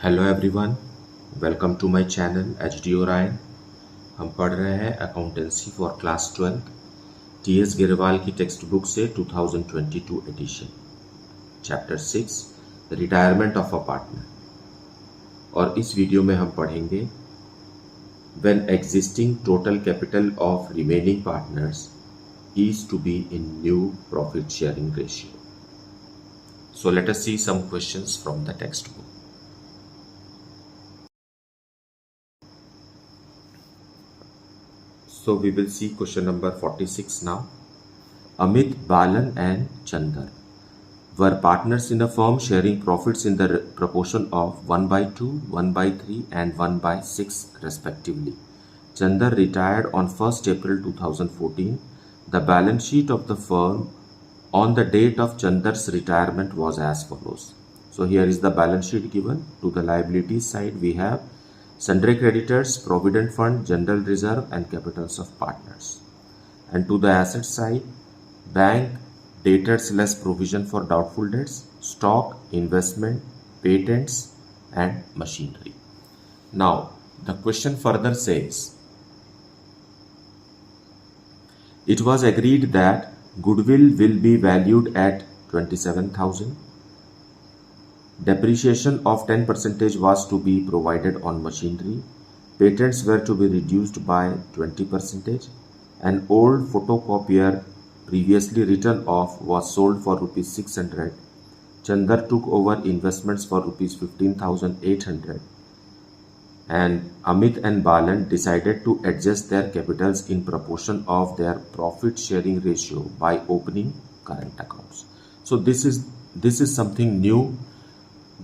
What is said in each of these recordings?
Hello everyone, welcome to my channel H D Orion. हम पढ़ रहे हैं अकाउंटेंसी फॉर क्लास 12 टी.एस. गिरवाल की टेक्स्ट बुक से 2022 edition, chapter 6 retirement of a partner. और इस वीडियो में हम पढ़ेंगे when existing total capital of remaining partners is to be in new profit sharing ratio. So let us see some questions from the textbook. So we will see question number 46 now. Amit, Balan and Chandar were partners in a firm sharing profits in the proportion of 1/2, 1/3 and 1/6 respectively. Chandar retired on 1st April 2014. The balance sheet of the firm on the date of Chandar's retirement was as follows. So here is the balance sheet given. To the liabilities side we have sundry creditors, provident fund, general reserve and capitals of partners. And to the asset side, bank, debtors less provision for doubtful debts, stock, investment, patents and machinery. Now the question further says, it was agreed that goodwill will be valued at 27,000. Depreciation of 10% was to be provided on machinery. Patents were to be reduced by 20%. An old photocopier previously written off was sold for rupees 600. Chandar took over investments for rupees 15,800. And Amit and Balan decided to adjust their capitals in proportion of their profit sharing ratio by opening current accounts. So this is something new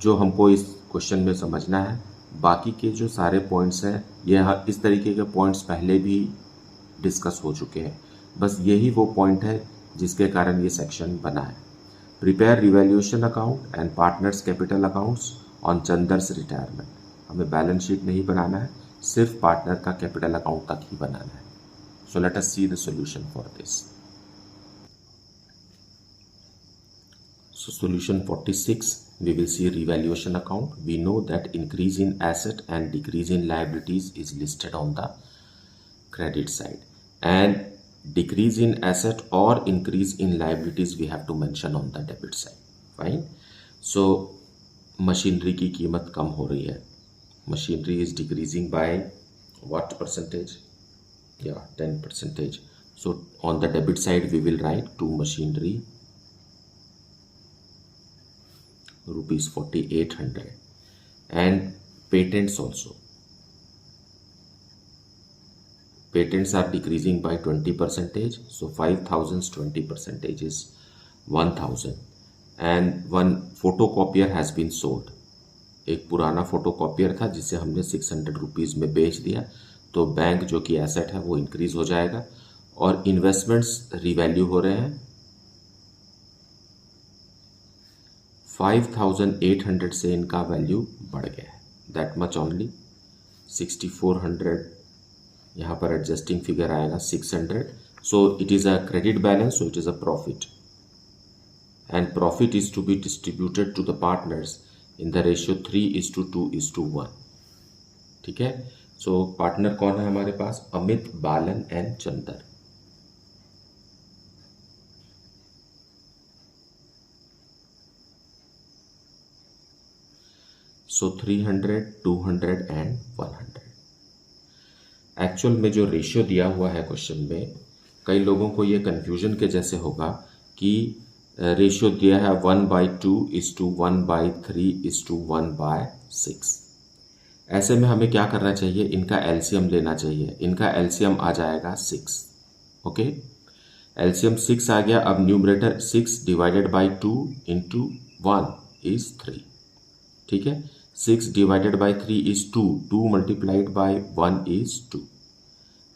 जो हमको इस question में समझना है। बाकी के जो सारे पॉइंट्स हैं ये इस तरीके के पॉइंट्स पहले भी डिस्कस हो चुके हैं, बस यही वो पॉइंट है जिसके कारण ये सेक्शन बना है। Prepare revaluation account and partners capital accounts on Chander's retirement. हमें बैलेंस शीट नहीं बनाना है, सिर्फ पार्टनर का कैपिटल अकाउंट तक ही बनाना है। So let us see the solution for this. So solution 46, we will see revaluation account. We know that increase in asset and decrease in liabilities is listed on the credit side, and decrease in asset or increase in liabilities we have to mention on the debit side. Fine. So machinery की कीमत कम हो रही है. Machinery is decreasing by what percentage? Yeah, 10%. So on the debit side we will write to machinery rupees 4,800, and patents also. Patents are decreasing by 20%, so 5,000's 20% is 1,000, and one photocopier has been sold. एक पुराना photocopier था जिसे हमने 600 rupees में बेच दिया, तो bank जो कि एसेट है वो इंक्रीज हो जाएगा, और इन्वेस्टमेंट्स रिवैल्यू हो रहे हैं 5,800 से इनका वैल्यू बढ़ गया है, दैट मच ओनली। 6,400 यहाँ पर एडजस्टिंग फिगर आएगा 600. So it is a credit balance, so it is a profit, and profit is to be distributed to the partners in the ratio 3:2:1. ठीक है। सो पार्टनर कौन है हमारे पास? Amit, Balan and Chander. So 300, 200 and 100। Actual में जो ratio दिया हुआ है क्वेश्चन में, कई लोगों को ये कन्फ्यूजन के जैसे होगा कि रेशियो दिया है 1/2:1/3:1/6। ऐसे में हमें क्या करना चाहिए? इनका एलसीएम लेना चाहिए। इनका एलसीएम आ जाएगा 6। ओके, एलसीएम 6 आ गया। अब numerator 6 divided by 2 into 1 is 3। ठीक है, 6 divided by 3 is 2. 2 multiplied by 1 is 2.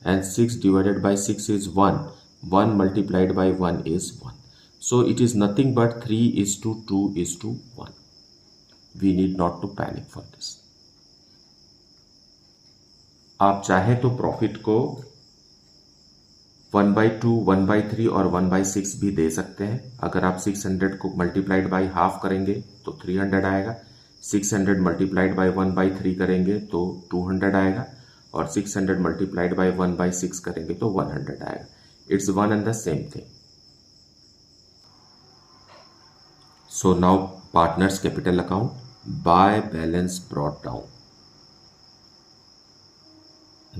And 6 divided by 6 is 1. 1 multiplied by 1 is 1. So it is nothing but 3:2:1. We need not to panic for this. आप चाहें तो profit को 1/2, 1/3 और 1/6 भी दे सकते हैं। अगर आप 600 को मल्टीप्लाइड बाई हाफ करेंगे तो 300 आएगा। 600 मल्टीप्लाइड बाई 1/3 करेंगे तो 200 आएगा, और 600 मल्टीप्लाइड बाई 1/6 करेंगे तो 100 आएगा. It's one and the same thing. So now partners capital account, by balance brought down.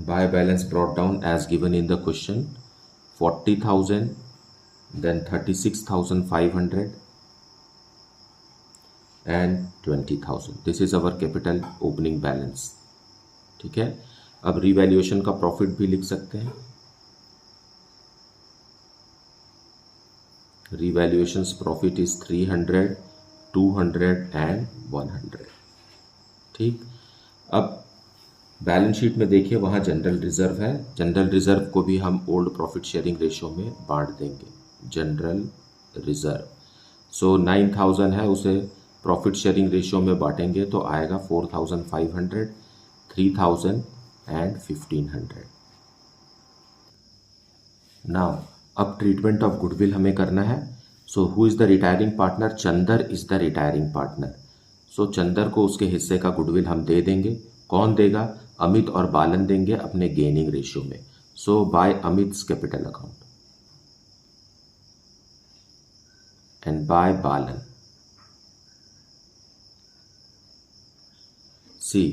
By balance brought down as given in the question, 40,000, then 36,500 and 20,000. This is our capital opening balance. ठीक है. अब revaluation का profit भी लिख सकते हैं. रिवैल्यूएशंस profit is 300, 200 and 100. ठीक. अब बैलेंस शीट में देखिए वहाँ जनरल रिजर्व है. जनरल रिजर्व को भी हम ओल्ड प्रॉफिट शेयरिंग रेशियो में बांट देंगे. जनरल रिजर्व, सो 9,000 है, उसे प्रॉफिट शेयरिंग रेशियो में बांटेंगे तो आएगा 4,500, 3,000 एंड 1,500. नाउ अब ट्रीटमेंट ऑफ गुडविल हमें करना है. So who is the retiring partner? Chander is the retiring partner. So Chander को उसके हिस्से का गुडविल हम दे देंगे. कौन देगा? अमित और बालन देंगे अपने गेनिंग रेशियो में. So by Amit's capital account and by Balan. C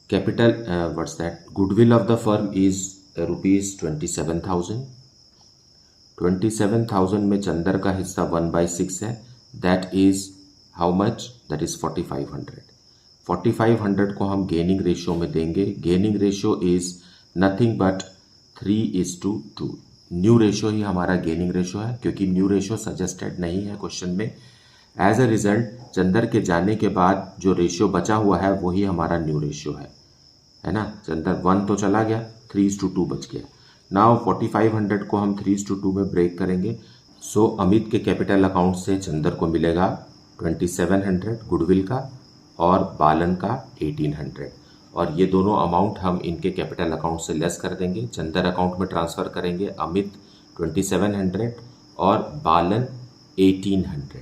capital what's that? Goodwill of the firm is rupees 27,000. 27,000 में चंदर का हिस्सा 1/6 है. That is how much? That is 4,500. 4,500 को हम गेनिंग रेशियो में देंगे. Gaining ratio is nothing but 3:2. New ratio ही हमारा गेनिंग रेशियो है, क्योंकि न्यू रेशियो सजेस्टेड नहीं है क्वेश्चन में. एज अ रिजल्ट चंदर के जाने के बाद जो रेशियो बचा हुआ है वही हमारा न्यू रेशियो है ना. चंदर 1 तो चला गया, 3:2 बच गया. नाउ 4,500 को हम 3:2 में ब्रेक करेंगे. सो अमित के कैपिटल अकाउंट से चंदर को मिलेगा 2,700 गुडविल का और बालन का 1,800. और ये दोनों अमाउंट हम इनके कैपिटल अकाउंट से लेस कर देंगे. चंदर अकाउंट में ट्रांसफ़र करेंगे अमित 2,700 और बालन 1,800.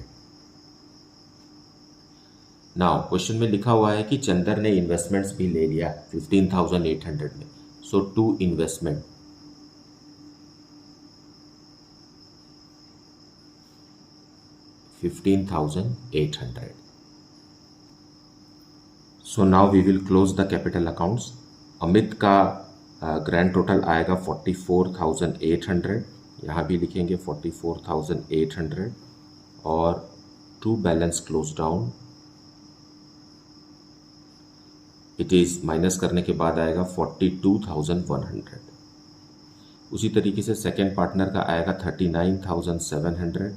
नाउ क्वेश्चन में लिखा हुआ है कि चंदर ने इन्वेस्टमेंट्स भी ले लिया 15,800 में. So to investment, $15,800. So now we will close the capital accounts. Amit का ग्रैंड टोटल आएगा 44,800. यहाँ भी लिखेंगे 44,800 और to balance close down it is minus करने के बाद आएगा 42,100. उसी तरीके से सेकेंड पार्टनर का आएगा 39,700.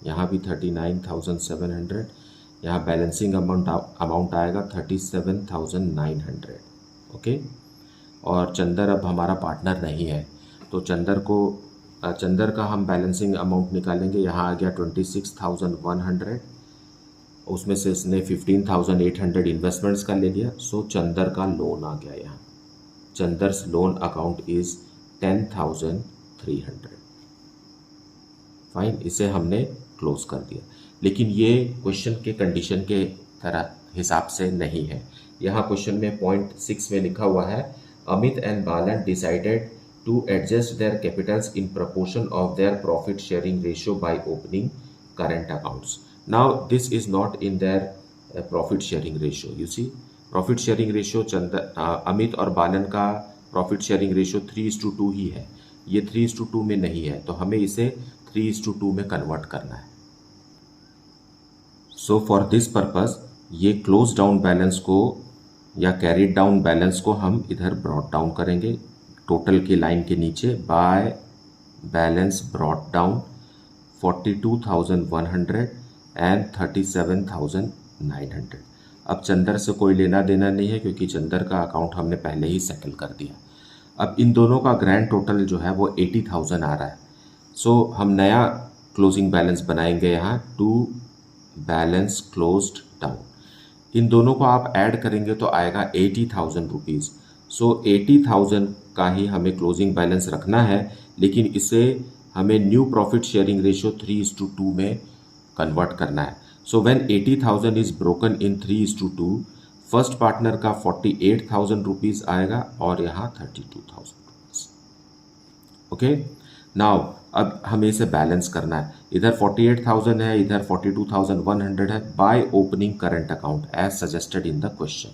यहाँ भी 39,700. यहाँ बैलेंसिंग अमाउंट आएगा 37,900. ओके. और चंदर अब हमारा पार्टनर नहीं है, तो चंदर का हम बैलेंसिंग अमाउंट निकालेंगे. यहाँ आ गया 26,100. उसमें से इसने 15,800 इन्वेस्टमेंट्स का ले लिया. सो चंदर का लोन आ गया. यहाँ चंदर्स लोन अकाउंट इज 10,300. फाइन, इसे हमने क्लोज कर दिया. लेकिन ये क्वेश्चन के कंडीशन के तरह हिसाब से नहीं है. यहाँ क्वेश्चन में पॉइंट 6 में लिखा हुआ है Amit and Balan decided to adjust their capitals in proportion of their profit sharing ratio by opening current accounts. Now this is not in their profit sharing ratio. You see, profit sharing ratio Amit और बालन का profit sharing ratio 3:2 ही है. ये 3:2 में नहीं है, तो हमें इसे 3:2 में कन्वर्ट करना है. सो फॉर दिस पर्पस ये क्लोज डाउन बैलेंस को या कैरीड डाउन बैलेंस को हम इधर ब्रॉट डाउन करेंगे टोटल की लाइन के नीचे. By balance brought down 42,100 and 37,900. अब चंदर से कोई लेना देना नहीं है, क्योंकि चंदर का अकाउंट हमने पहले ही सेटल कर दिया. अब इन दोनों का ग्रैंड टोटल जो है वो 80,000 आ रहा है. सो हम नया क्लोजिंग बैलेंस बनाएंगे यहाँ, टू बैलेंस क्लोज्ड डाउन. इन दोनों को आप ऐड करेंगे तो आएगा 80,000 रुपीज़. सो 80,000 का ही हमें क्लोजिंग बैलेंस रखना है, लेकिन इसे हमें न्यू प्रॉफिट शेयरिंग रेशियो 3:2 में कन्वर्ट करना है. So when 80,000 is broken in 3:2, first partner का 48,000 रुपीज आएगा और यहाँ 32,000 रुपीज। ओके, नाउ अब हमें इसे बैलेंस करना है। इधर 48,000 है, इधर 42,100 है। By opening current account as suggested in the question.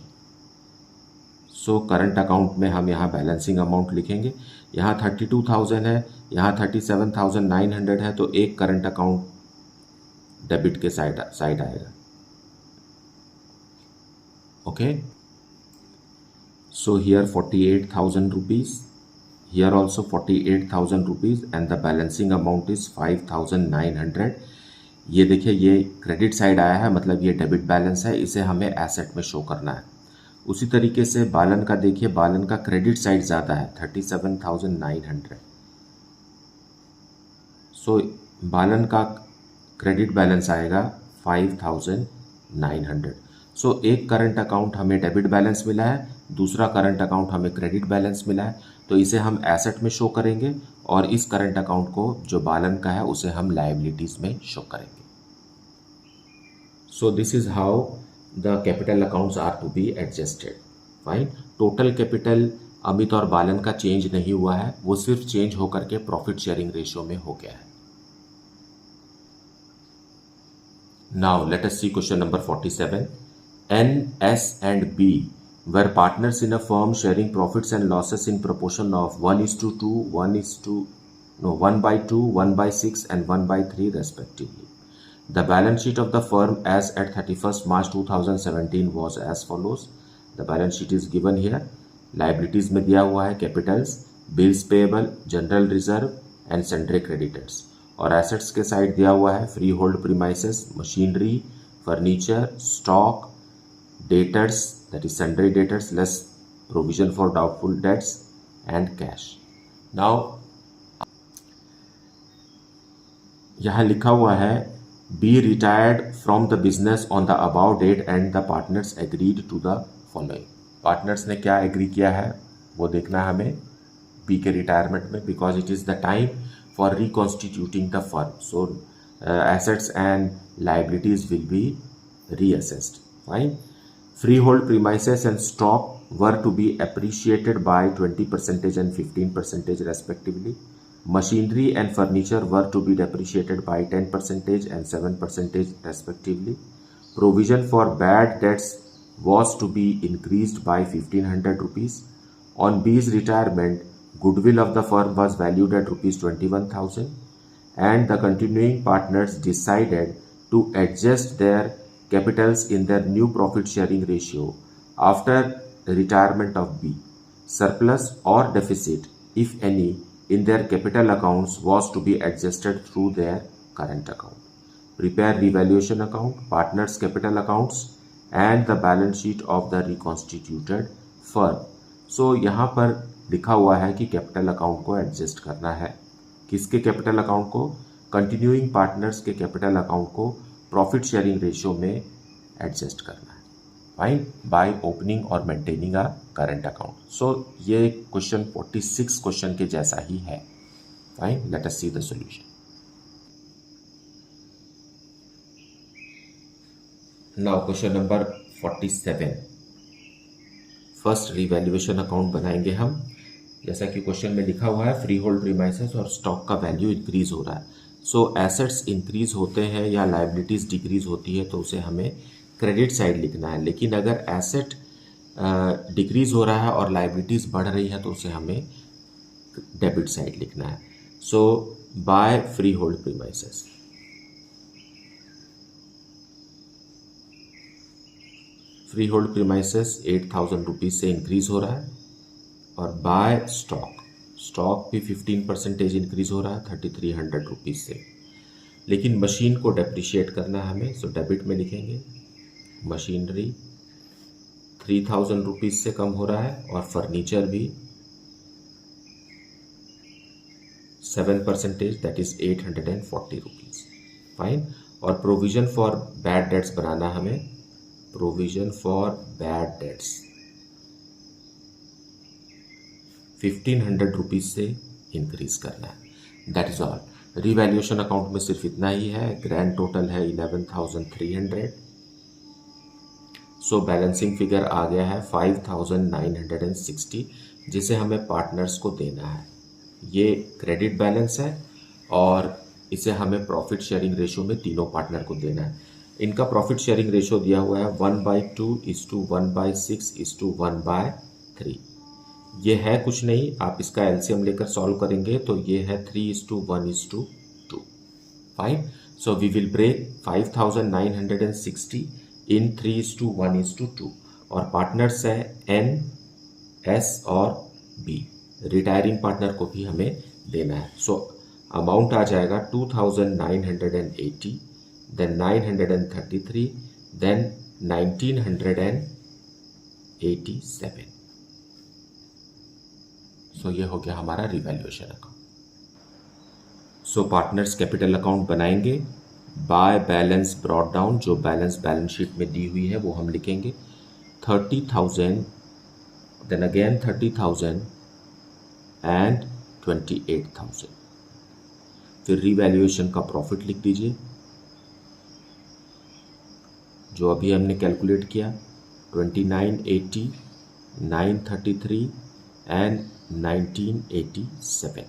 So current account में हम यहाँ बैलेंसिंग अमाउंट लिखेंगे। यहाँ 32,000 है, यहाँ 37,900 है, तो एक करंट अकाउंट डेबिट के साइड आएगा। Okay, so here 48,000 rupees, here also 48,000 rupees and the balancing amount is 5,900। ये देखिए ये क्रेडिट साइड आया है, मतलब ये डेबिट बैलेंस है, इसे हमें एसेट में शो करना है। उसी तरीके से बालन का देखिए, बालन का क्रेडिट साइड ज़्यादा है 37,900। सो बालन का क्रेडिट बैलेंस आएगा 5,900। सो एक करंट अकाउंट हमें डेबिट बैलेंस मिला है, दूसरा करंट अकाउंट हमें क्रेडिट बैलेंस मिला है, तो इसे हम एसेट में शो करेंगे और इस करंट अकाउंट को जो बालन का है उसे हम लायबिलिटीज में शो करेंगे। So this is how the capital accounts are to be adjusted. Fine, total capital Amit और बालन का चेंज नहीं हुआ है, वो सिर्फ चेंज होकर के प्रॉफिट शेयरिंग रेशियो में हो गया है। Now let us C question number 47। N, S and B were partners in a firm sharing profits and losses in proportion of 1:2, 1/2, 1/6 and 1/3 respectively. The balance sheet of the firm as at 31st March 2017 was as follows. The balance sheet is given here. Liabilities में दिया हुआ है capitals, bills payable, general reserve and sundry creditors. और assets के side दिया हुआ है freehold premises, machinery, furniture, stock, debtors, that is sundry debtors less provision for doubtful debts and cash. Now यहाँ लिखा हुआ है be retired from the business on the above date and the partners agreed to the following. Partners ने क्या agree किया है वो देखना है हमें बी के रिटायरमेंट में, because it is the time for reconstituting the firm. So assets and liabilities will be reassessed. Fine, freehold premises and stock were to be appreciated by 20% and 15% respectively. Machinery and furniture were to be depreciated by 10% and 7% respectively. Provision for bad debts was to be increased by 1,500 rupees. On B's retirement, goodwill of the firm was valued at rupees 21,000 and the continuing partners decided to adjust their capitals in their new profit sharing ratio after retirement of B. Surplus or deficit, if any, in their capital accounts was to be adjusted through their current account. Prepare revaluation account, partners capital accounts and the balance sheet of the reconstituted firm. So यहाँ पर लिखा हुआ है कि capital account को adjust करना है। किसके कैपिटल अकाउंट को? कंटिन्यूइंग पार्टनर्स के कैपिटल अकाउंट को प्रॉफिट शेयरिंग रेशियो में एडजस्ट करना है। फाइन, बाय ओपनिंग और मेंटेनिंग अ करंट अकाउंट। सो ये क्वेश्चन 46 क्वेश्चन के जैसा ही है। Fine, let us see the solution. Now question number 47। First revaluation account बनाएंगे हम। जैसा कि क्वेश्चन में लिखा हुआ है, फ्री होल्ड प्रीमाइसेस और स्टॉक का वैल्यू इंक्रीज हो रहा है। सो एसेट्स इंक्रीज होते हैं या लाइबिलिटीज डिक्रीज होती है तो उसे हमें क्रेडिट साइड लिखना है, लेकिन अगर एसेट डिक्रीज हो रहा है और लाइबिलिटीज बढ़ रही है तो उसे हमें डेबिट साइड लिखना है। So by freehold premises, freehold premises 8,000 rupees से इंक्रीज हो रहा है और बाय स्टॉक, स्टॉक भी 15% इंक्रीज हो रहा है 3,300 रुपीज से। लेकिन मशीन को डेप्रिशिएट करना है हमें, सो डेबिट में लिखेंगे। मशीनरी 3,000 रुपीज से कम हो रहा है और फर्नीचर भी 7%, दैट इज 840 रुपीज। फाइन, और प्रोविजन फॉर बैड डेट्स बनाना हमें, provision for bad debts 1,500 rupees से इंक्रीज करना है। That is all. Revaluation account में सिर्फ इतना ही है, ग्रैंड टोटल है 11,300। सो बैलेंसिंग फिगर आ गया है 5,960, जिसे हमें पार्टनर्स को देना है। ये क्रेडिट बैलेंस है और इसे हमें प्रॉफिट शेयरिंग रेशो में तीनों पार्टनर को देना है। इनका प्रॉफिट शेयरिंग रेशो दिया हुआ है 1/2:1/6:1/3। ये है कुछ नहीं, आप इसका एलसीएम लेकर सॉल्व करेंगे तो ये है 3:1:2। Fine. So we will break 5,960 in 3:1:2 और पार्टनर्स है एन, एस और बी। रिटायरिंग पार्टनर को भी हमें देना है। सो अमाउंट आ जाएगा 2,980, देन 933, देन 1,987। सो ये हो गया हमारा रिवैल्यूएशन अकाउंट। सो पार्टनर्स कैपिटल अकाउंट बनाएंगे, बाय बैलेंस ब्रॉट डाउन, जो बैलेंस शीट में दी हुई है वो हम लिखेंगे 30,000, देन अगेन 30,000 एंड 28,000। फिर रिवैल्यूएशन का प्रॉफिट लिख दीजिए जो अभी हमने कैलकुलेट किया 2980, 933 एंड 1987।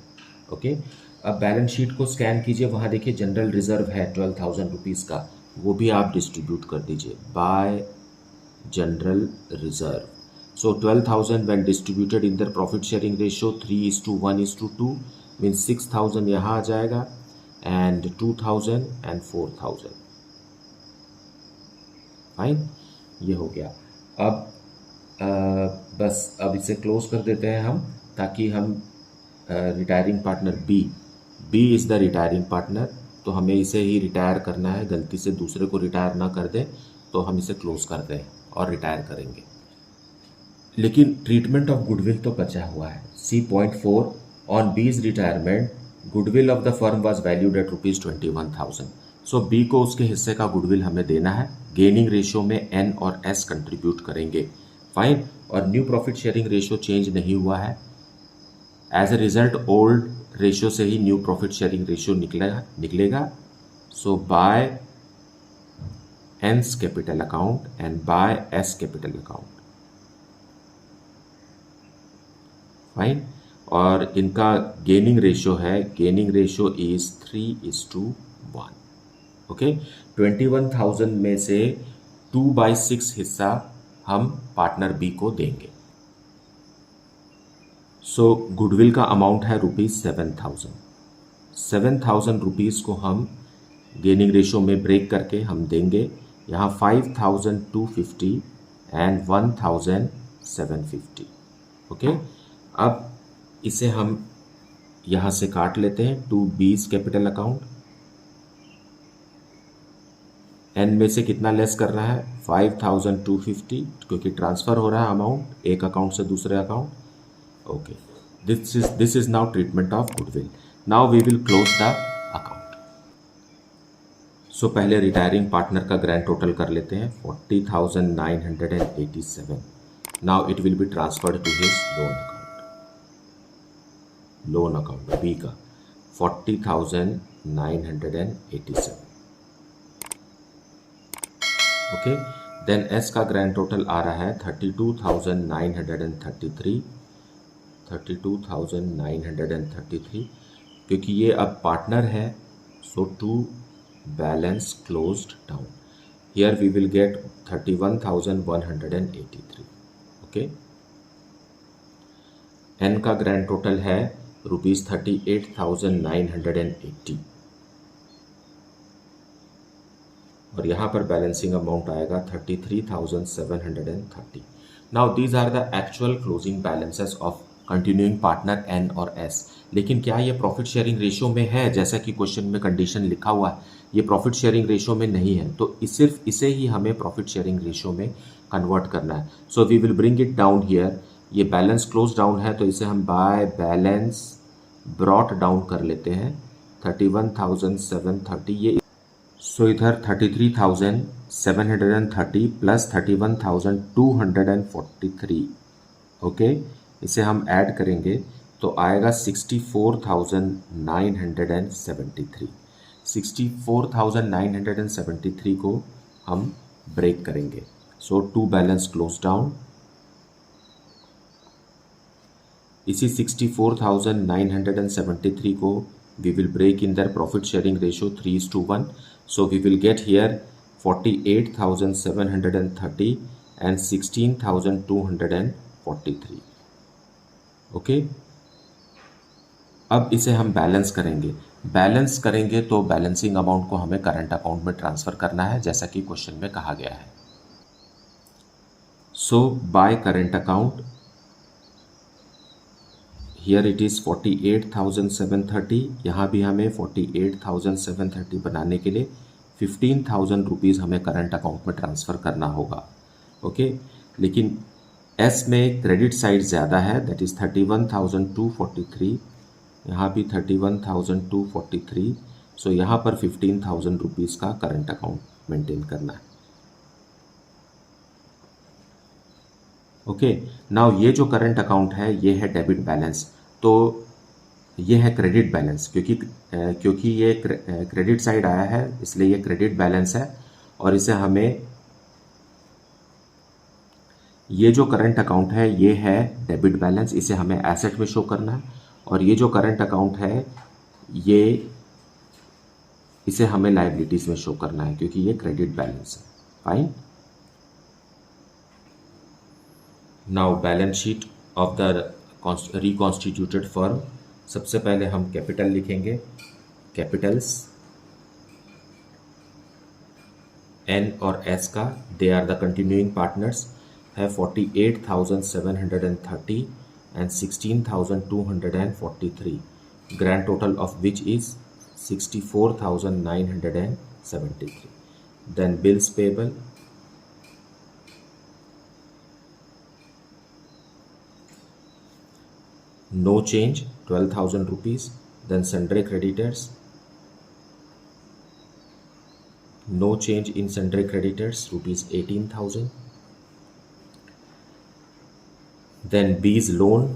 ओके, अब बैलेंस शीट को स्कैन कीजिए, वहाँ देखिए जनरल रिजर्व है 12,000 रुपीज़ का, वो भी आप डिस्ट्रीब्यूट कर दीजिए bye general reserve. So 12,000 when distributed in their profit sharing ratio 3:1:2 means 6,000 यहाँ आ जाएगा एंड 2,000 एंड 4,000। फाइन, ये हो गया। अब बस अब इसे क्लोज कर देते हैं हम, ताकि हम retiring partner B is the retiring partner, तो हमें इसे ही रिटायर करना है, गलती से दूसरे को रिटायर ना कर दें, तो हम इसे क्लोज कर दें और रिटायर करेंगे। लेकिन ट्रीटमेंट ऑफ गुडविल तो बचा हुआ है। C point 4, on B's retirement goodwill of the firm was valued at ₹21,000। So B को उसके हिस्से का गुडविल हमें देना है। गेनिंग रेशियो में एन और एस कंट्रीब्यूट करेंगे। फाइन, और new profit sharing ratio change नहीं हुआ है। As a result old ratio से ही न्यू प्रॉफिट शेयरिंग रेशियो निकलेगा। So by N's capital account and by S capital account. Fine, और इनका गेनिंग रेशियो है, गेनिंग रेशियो इज 3:1। ओके, 21,000 में से 2/6 हिस्सा हम पार्टनर बी को देंगे। सो गुडविल का अमाउंट है ₹7,000। 7,000 रुपीज़ को हम गेनिंग रेशियो में ब्रेक करके हम देंगे यहाँ 5,250 एंड 1,750। ओके, अब इसे हम यहाँ से काट लेते हैं टू बीज कैपिटल अकाउंट। एन में से कितना लेस करना है 5,250, क्योंकि ट्रांसफर हो रहा है अमाउंट एक अकाउंट से दूसरे account. Okay, this is now treatment of goodwill. Now we will close the account. So पहले रिटायरिंग पार्टनर का ग्रैंड टोटल कर लेते हैं 40,987। Now it will be transferred to his loan account B का 40,987। Okay, then S का grand total आ रहा है 32,933, क्योंकि ये अब पार्टनर है। So to balance closed down, here we will get 31,183। Okay, N का ग्रैंड टोटल है ₹38,980 और यहाँ पर बैलेंसिंग अमाउंट आएगा 33,730। Now these are the actual closing balances of continuing partner N और एस। लेकिन क्या ये प्रॉफिट शेयरिंग रेशियो में है? जैसा कि क्वेश्चन में कंडीशन लिखा हुआ है, ये प्रॉफिट शेयरिंग रेशियो में नहीं है, तो सिर्फ इसे ही हमें प्रॉफिट शेयरिंग रेशियो में कन्वर्ट करना है। So we will bring it down here. ये बैलेंस क्लोज डाउन है, तो इसे हम बाय बैलेंस ब्रॉट डाउन कर लेते हैं 31,730। ये सो इधर 33,730 प्लस 31,243। ओके, इसे हम ऐड करेंगे, तो आएगा 64,973। 64,973 को हम ब्रेक करेंगे। सो टू बैलेंस क्लोज डाउन। इसी 64,973 को we will break in their profit sharing ratio 3:1. So we will get here 48,730 and 16,243. Okay, अब इसे हम बैलेंस करेंगे। बैलेंस करेंगे तो बैलेंसिंग अमाउंट को हमें करंट अकाउंट में ट्रांसफ़र करना है, जैसा कि क्वेश्चन में कहा गया है। So by current account, here it is 48,730। यहाँ भी हमें 48,730 बनाने के लिए 15,000 रुपीज़ हमें करंट अकाउंट में ट्रांसफ़र करना होगा। ओके, लेकिन एस में क्रेडिट साइड ज़्यादा है, दैट इज़ 31,243। यहाँ भी 31,243। सो यहाँ पर 15,000 रुपीज़ का करंट अकाउंट मेंटेन करना है। ओके, नाउ ये जो करंट अकाउंट है ये है डेबिट बैलेंस, तो ये है क्रेडिट बैलेंस, क्योंकि ये क्रेडिट साइड आया है इसलिए ये क्रेडिट बैलेंस है। और इसे हमें, ये जो करंट अकाउंट है ये है डेबिट बैलेंस, इसे हमें एसेट में शो करना है। और ये जो करंट अकाउंट है ये, इसे हमें लायबिलिटीज में शो करना है क्योंकि ये क्रेडिट बैलेंस है। Fine. Now balance sheet of the reconstituted firm. सबसे पहले हम कैपिटल लिखेंगे, कैपिटल्स एन और एस का, they are the continuing partners, है 48,730 and 16,243, grand total of which is 64,973. Then bills payable, no change, 12,000 rupees. Then sundry creditors, no change in sundry creditors, rupees 18,000. Then B's loan,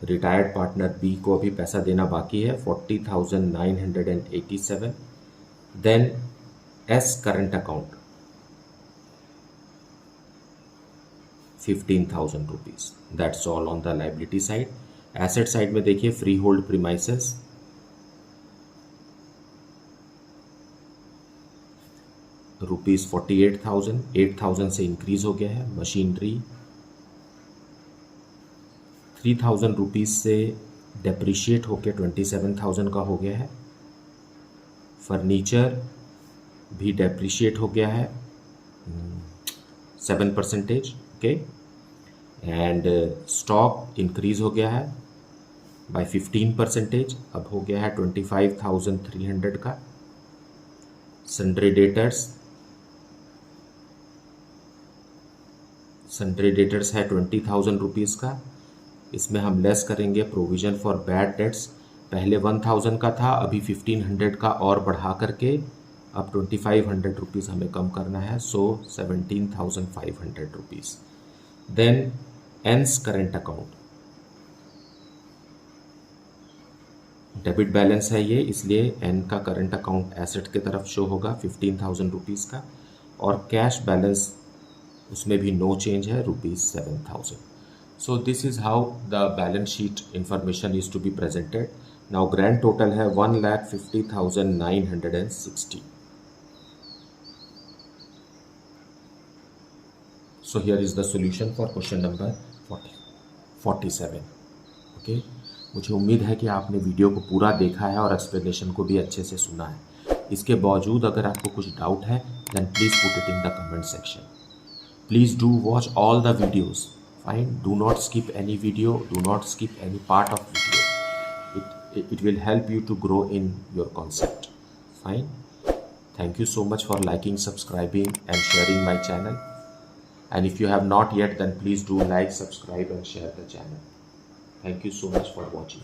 retired partner B को अभी पैसा देना बाकी है, 40,987. Then S current account 15,000 rupees. That's all on the liability side. Asset side में देखिए, free hold premises rupees 48,000, 8,000 से increase हो गया है। मशीनरी 3,000 रुपीज से डेप्रिशिएट होकर 27,000 का हो गया है। फर्नीचर भी डेप्रिशिएट हो गया है 7%। ओके, एंड स्टॉक इंक्रीज हो गया है बाय 15%, अब हो गया है 25,300 का। सन्ड्री डेटर्स है 20,000 रुपीज़ का। इसमें हम लेस करेंगे प्रोविज़न फॉर बैड डेट्स, पहले 1,000 का था, अभी 1,500 का और बढ़ा करके अब 2,500 रुपीज़ हमें कम करना है, so 17,500 rupees. Then N's current account, debit balance है ये, इसलिए एन का करंट अकाउंट एसेट की तरफ शो होगा 15,000 रुपीज़ का। और कैश बैलेंस उसमें भी नो चेंज है, rupees 7,000। So this is how the balance sheet information is to be presented. Now grand total है 1,50,960. So here is the solution for question number 47. Okay, मुझे उम्मीद है कि आपने वीडियो को पूरा देखा है और एक्सप्लेनेशन को भी अच्छे से सुना है। इसके बावजूद अगर आपको कुछ डाउट है then please put it in the comment section. Please do watch all the videos. Fine, do not skip any video, do not skip any part of video. It will help you to grow in your concept. Fine, thank you so much for liking, subscribing and sharing my channel. And if you have not yet, then please do like, subscribe and share the channel. Thank you so much for watching.